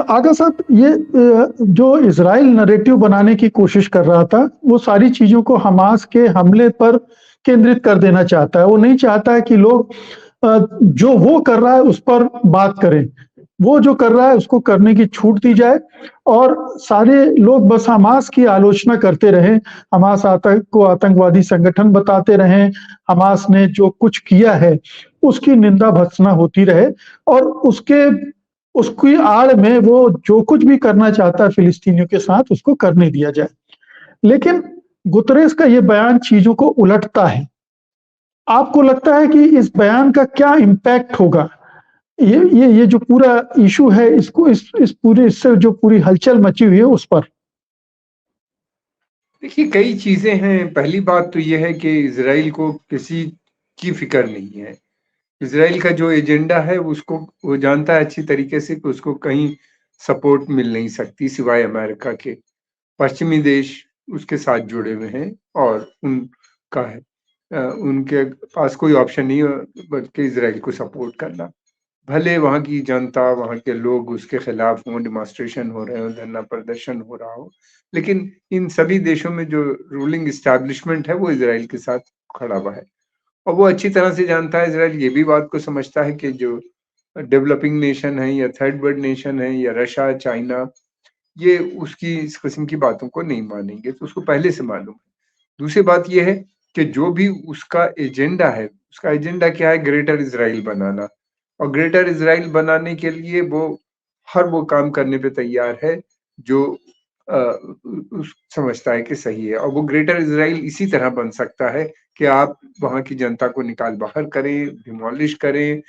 आगा साहब, ये जो इज़राइल नैरेटिव बनाने की कोशिश कर रहा था, वो सारी चीज़ों को हमास के हमले पर केंद्रित कर देना चाहता है। वो नहीं चाहता है कि लोग जो वो कर रहा है उस पर बात करें। वो जो कर रहा है उसको करने की छूट दी जाए और सारे लोग बस हमास की आलोचना करते रहें, हमास आतंक को आतंकवादी संगठन बताते रहें, हमास ने जो कुछ किया है, उसकी निंदा भर्त्सना होती रहे और उसकी आड़ में वो जो कुछ भी करना चाहता है फिलिस्तीनियों के साथ उसको करने दिया जाए। लेकिन गुतरेस का ये बयान चीजों को उलटता है। आपको लगता है कि इस बयान का क्या इम्पैक्ट होगा? ये जो पूरा इशू है, इसको इस पूरे इससे जो पूरी हलचल मची हुई है उस पर? देखिए, कई चीज़ें हैं। पहली बात तो ये है कि इज़राइल को किसी की फ़िक्र नहीं है। इज़राइल का जो एजेंडा है उसको वो जानता है अच्छी तरीके से कि उसको कहीं सपोर्ट मिल नहीं सकती सिवाय अमेरिका के। पश्चिमी देश उसके साथ जुड़े हुए हैं और उनका है उनके पास कोई ऑप्शन नहीं है बल्कि इज़राइल को सपोर्ट करना। भले वहाँ की जनता, वहाँ के लोग उसके खिलाफ हों, डेमोन्स्ट्रेशन हो रहे हों, धरना प्रदर्शन हो रहा हो, लेकिन इन सभी देशों में जो रूलिंग एस्टैब्लिशमेंट है वो इज़राइल के साथ खड़ा हुआ है। और वो अच्छी तरह से जानता है, इज़राइल ये भी बात को समझता है कि जो डेवलपिंग नेशन है या थर्ड वर्ल्ड नेशन है या रशिया, चाइना, ये उसकी इस किस्म की बातों को नहीं मानेंगे, तो उसको पहले से मालूम है। दूसरी बात ये है कि जो भी उसका एजेंडा है, उसका एजेंडा क्या है? ग्रेटर इज़राइल बनाना। और ग्रेटर इज़राइल बनाने के लिए वो हर वो काम करने पे तैयार है जो अ, उस समझता है कि सही है। और वो ग्रेटर इज़राइल इसी तरह बन सकता है कि आप वहाँ की जनता को निकाल बाहर करें, डिमोलिश करें,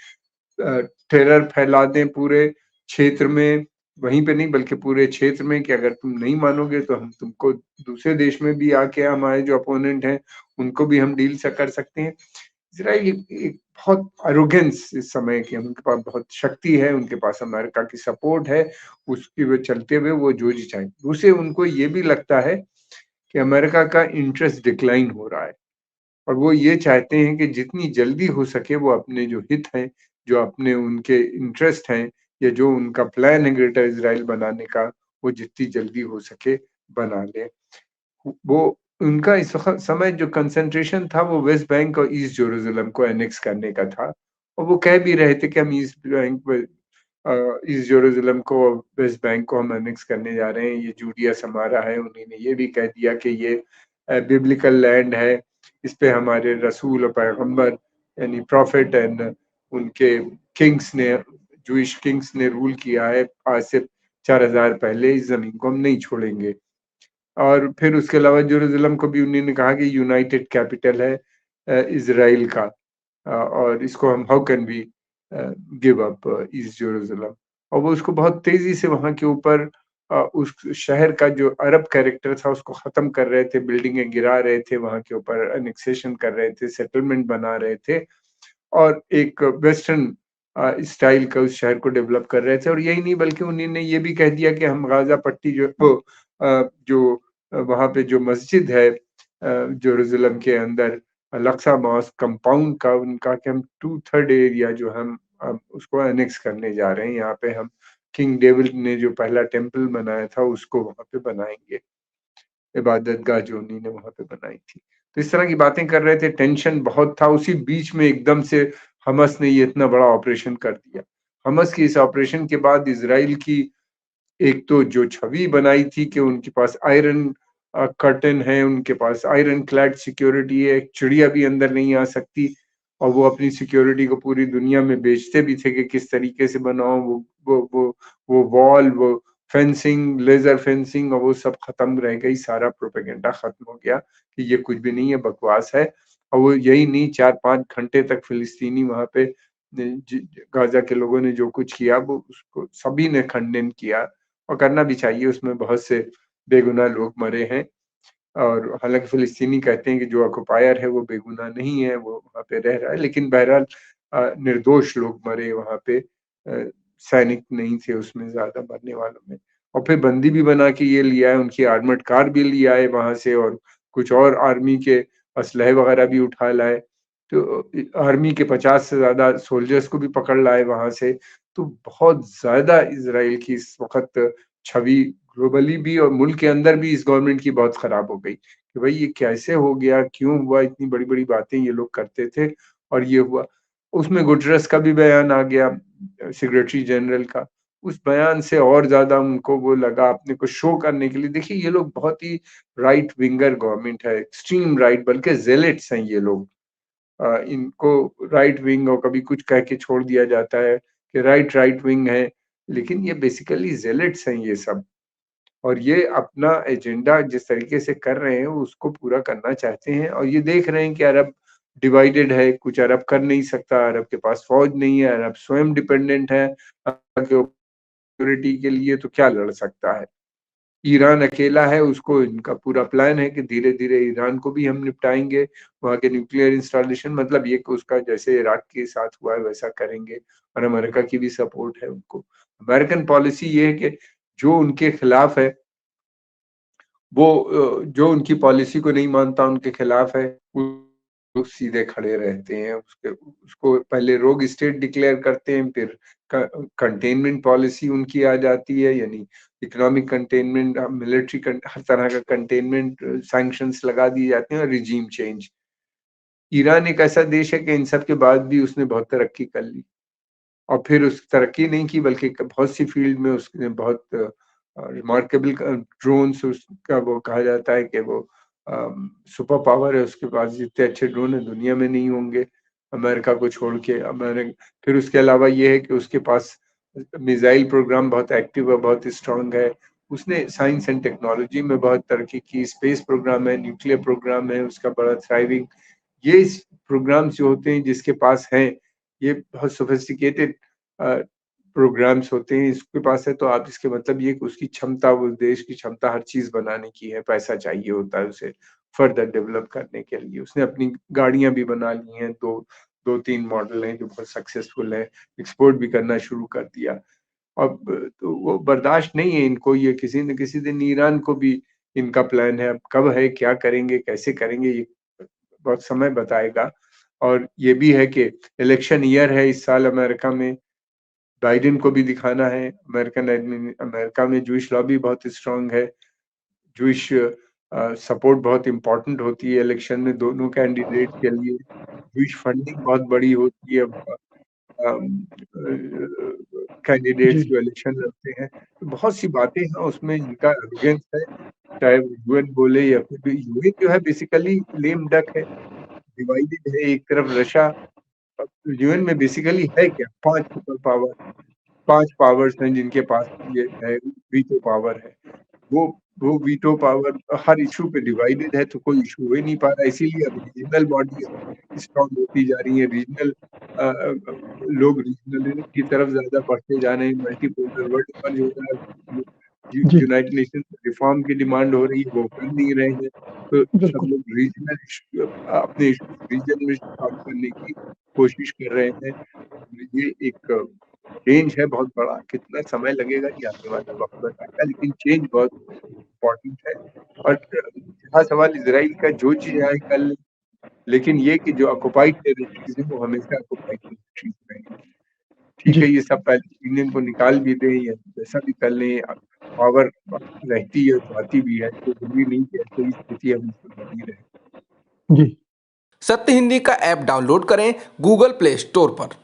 टेरर फैला दें पूरे क्षेत्र में, वहीं पे नहीं बल्कि पूरे क्षेत्र में कि अगर तुम नहीं मानोगे तो हम तुमको दूसरे देश में भी आके हमारे जो अपोनेंट हैं, उनको भी हम डील स कर सकते हैं। इज़राइल एक बहुत एरोगेंस इस समय की, उनके पास बहुत शक्ति है, उनके पास अमेरिका की सपोर्ट है, उसकी वो चलते हुए वो जो जी चाहें। दूसरे उनको ये भी लगता है कि अमेरिका का इंटरेस्ट डिक्लाइन हो रहा है और वो ये चाहते हैं कि जितनी जल्दी हो सके वो अपने जो हित हैं, जो अपने उनके इंटरेस्ट हैं या जो उनका प्लान है ग्रेटर इज़राइल बनाने का, वो जितनी जल्दी हो सके बना लें। वो उनका इस वक़्त समय जो कंसंट्रेशन था वो वेस्ट बैंक और ईस्ट जेरूशलम को एनेक्स करने का था और वो कह भी रहे थे कि हम ईस्ट जेरूशलम को और वेस्ट बैंक को हम एनेक्स करने जा रहे हैं, ये जूडियस हमारा है। उन्होंने ये भी कह दिया कि ये बिब्लिकल लैंड है, इस पे हमारे रसूल और पैगंबर यानी प्रॉफिट एंड उनके किंग्स ने, जूइश किंग्स ने रूल किया है आज से 4000 पहले, इस ज़मीन को हम नहीं छोड़ेंगे। और फिर उसके अलावा जेरूशलम को भी उन्होंने कहा कि यूनाइटेड कैपिटल है इज़राइल का और इसको हम how can we give up East Jerusalem. और वो उसको बहुत तेज़ी से वहाँ के ऊपर उस शहर का जो अरब कैरेक्टर था उसको ख़त्म कर रहे थे, बिल्डिंगें गिरा रहे थे, वहाँ के ऊपर एनेक्सेशन कर रहे थे, सेटलमेंट बना रहे थे और एक वेस्टर्न स्टाइल का उस शहर को डेवलप कर रहे थे। और यही नहीं बल्कि उन्होंने ये भी कह दिया कि हम गाज़ा पट्टी जो वहाँ पे जो मस्जिद है जेरूशलम के अंदर अल-अक्सा मॉस्क कंपाउंड का, उनका कि हम 2/3 एरिया जो हम उसको एनेक्स करने जा रहे हैं। यहाँ पे हम किंग डेविड ने जो पहला टेम्पल बनाया था उसको वहाँ पे बनाएँगे। इबादतगाह जो उन्होंने वहाँ पे बनाई थी। तो इस तरह की बातें कर रहे थे, टेंशन बहुत था। उसी बीच में एकदम से हमास ने ये इतना बड़ा ऑपरेशन कर दिया। हमास के इस ऑपरेशन के बाद इज़राइल की एक तो जो छवि बनाई थी कि उनके पास आयरन कर्टेन है, उनके पास आयरन क्लैड सिक्योरिटी है, एक चिड़िया भी अंदर नहीं आ सकती और वो अपनी सिक्योरिटी को पूरी दुनिया में बेचते भी थे कि किस तरीके से बनाओ वो वॉल, वो फेंसिंग, लेज़र फेंसिंग और वो सब खत्म रह गई, सारा प्रोपेगेंडा खत्म हो गया कि ये कुछ भी नहीं है, बकवास है। और वो यही नहीं 4-5 घंटे तक फिलिस्तीनी वहाँ पे गाज़ा के लोगों ने जो कुछ किया वो उसको सभी ने खंडन किया और करना भी चाहिए, उसमें बहुत से बेगुनाह लोग मरे हैं। और हालाँकि फिलिस्तीनी कहते हैं कि जो ऑक्युपायर है वो बेगुनाह नहीं है, वो वहाँ पे रह रहा है, लेकिन बहरहाल निर्दोष लोग मरे वहाँ पे, सैनिक नहीं थे उसमें ज़्यादा मरने वालों में। और फिर बंदी भी बना के ये लिया है, उनकी आर्मर्ड कार भी लिया है वहाँ से और कुछ और आर्मी के असलहे वगैरह भी उठा लाए। तो आर्मी के 50 से ज़्यादा सोल्जर्स को भी पकड़ लाए वहाँ से। तो बहुत ज़्यादा इज़राइल की इस वक़्त छवि ग्लोबली भी और मुल्क के अंदर भी इस गवर्नमेंट की बहुत खराब हो गई कि भाई ये कैसे हो गया, क्यों हुआ, इतनी बड़ी-बड़ी बातें ये लोग करते थे और ये हुआ। उसमें गुटरस का भी बयान आ गया, सेक्रेटरी जनरल का। उस बयान से और ज़्यादा उनको वो लगा अपने को शो करने के लिए। देखिए ये लोग बहुत ही राइट विंगर गवर्नमेंट है, एक्सट्रीम राइट, बल्कि ज़ेलेट्स हैं ये लोग। इनको राइट विंग और कभी कुछ कह के छोड़ दिया जाता है कि राइट विंग है, लेकिन ये बेसिकली ज़ेलेट्स हैं ये सब। और ये अपना एजेंडा जिस तरीके से कर रहे हैं उसको पूरा करना चाहते हैं और ये देख रहे हैं कि अरब डिवाइडेड है, कुछ अरब कर नहीं सकता, अरब के पास फ़ौज नहीं है, अरब स्वयं डिपेंडेंट है सिक्योरिटी के लिए, तो क्या लड़ सकता है। ईरान अकेला है, उसको इनका पूरा प्लान है कि धीरे-धीरे ईरान को भी हम निपटाएँगे, वहाँ के न्यूक्लियर इंस्टॉलेशन, मतलब ये कि उसका जैसे इराक के साथ हुआ है वैसा करेंगे और अमेरिका की भी सपोर्ट है उनको। अमेरिकन पॉलिसी ये है कि जो उनके खिलाफ है वो जो उनकी पॉलिसी को नहीं मानता, उनके खिलाफ है, वो सीधे खड़े रहते हैं। उसको पहले रोग स्टेट डिक्लेयर करते हैं, फिर कंटेनमेंट पॉलिसी उनकी आ जाती है, यानी इकोनॉमिक कंटेनमेंट, मिलिट्री हर तरह का कंटेनमेंट, सैंक्शंस लगा दिए जाते हैं और रिजीम चेंज। ईरान एक ऐसा देश है कि इन सब के बाद भी उसने बहुत तरक्की कर ली और फिर उस तरक्की नहीं की बल्कि बहुत सी फील्ड में उसने बहुत रिमार्केबल ड्रोन्स, उसका वो कहा जाता है कि वो सुपर पावर है उसके पास, जितने अच्छे ड्रोन है दुनिया में नहीं होंगे अमेरिका को छोड़ के। फिर उसके अलावा ये है कि उसके पास मिसाइल प्रोग्राम बहुत एक्टिव है, बहुत स्ट्रांग है। उसने साइंस एंड टेक्नोलॉजी में बहुत तरक्की की, स्पेस प्रोग्राम है, न्यूक्लियर प्रोग्राम है उसका बड़ा थ्राइविंग। ये प्रोग्राम्स जो होते हैं जिसके पास हैं, ये बहुत सोफिस्टिकेटेड प्रोग्राम्स होते हैं, इसके पास है तो आप इसके मतलब ये कि उसकी क्षमता, वो देश की क्षमता हर चीज़ बनाने की है, पैसा चाहिए होता है उसे फर्दर डेवलप करने के लिए। उसने अपनी गाड़ियाँ भी बना ली हैं, 2-3 मॉडल हैं जो बहुत सक्सेसफुल हैं, एक्सपोर्ट भी करना शुरू कर दिया। अब तो वो बर्दाश्त नहीं है इनको, ये किसी न किसी दिन ईरान को भी इनका प्लान है, अब कब है, क्या करेंगे, कैसे करेंगे, ये बहुत समय बताएगा। और ये भी है कि इलेक्शन ईयर है इस साल अमेरिका में, बाइडेन को भी दिखाना है, अमेरिका में जूइश लॉबी बहुत स्ट्रॉन्ग है, जूइश सपोर्ट बहुत इम्पोर्टेंट होती है इलेक्शन में दोनों कैंडिडेट के लिए, जूइश फंडिंग बहुत बड़ी होती है कैंडिडेट्स जी, जो इलेक्शन लड़ते हैं। तो बहुत सी बातें हैं उसमें, इनका एरोगेंस है, चाहे वो यूएन बोले या फिर भी यूएन जो है बेसिकली लेम डक है, डिवाइडेड है, एक तरफ रशिया, यूएन में बेसिकली है क्या? 5 सुपर पावर, 5 पावर्स हैं जिनके पास ये है, वीटो पावर है। वो वो वीटो पावर हर इश्यू पे डिवाइडेड है तो कोई इश्यू हो ही नहीं पा रहा है, इसीलिए अब रीजनल बॉडी स्ट्रॉन्ग होती जा रही है, रीजनल लोग रीजनल की तरफ ज़्यादा बढ़ते जा रहे हैं, मल्टीपोलर वर्ल्ड मर्ज हो रहा है, जी, यूनाइटेड नेशंस में रिफॉर्म की डिमांड हो रही है, वो कर नहीं रहे हैं, तो सब बिल्कुल। लोग रीजनल अपने इश्यूज रीजन में सॉल्व करने की कोशिश कर रहे हैं। ये एक चेंज है बहुत बड़ा, कितना समय लगेगा ये आने वाला वक़्त बताएगा, लेकिन चेंज बहुत इम्पोर्टेंट है। और रहा सवाल इज़राइल का, जो चीज़ आए कल, लेकिन ये कि जो ऑक्युपाइड टेरिटरीज़ हैं, वो हमेशा ऑक्युपाइड टेरिटरीज़ रहेंगी। ठीक है, जी, ये सब पैलेस्टीनियन को निकाल भी दें या जैसा भी कर लें, पावर रहती है तो आती भी है, तो ज़रूरी नहीं कि ऐसे ही स्थिति हमेशा बनी रहे। जी। सत्य हिंदी का ऐप डाउनलोड करें गूगल प्ले स्टोर पर।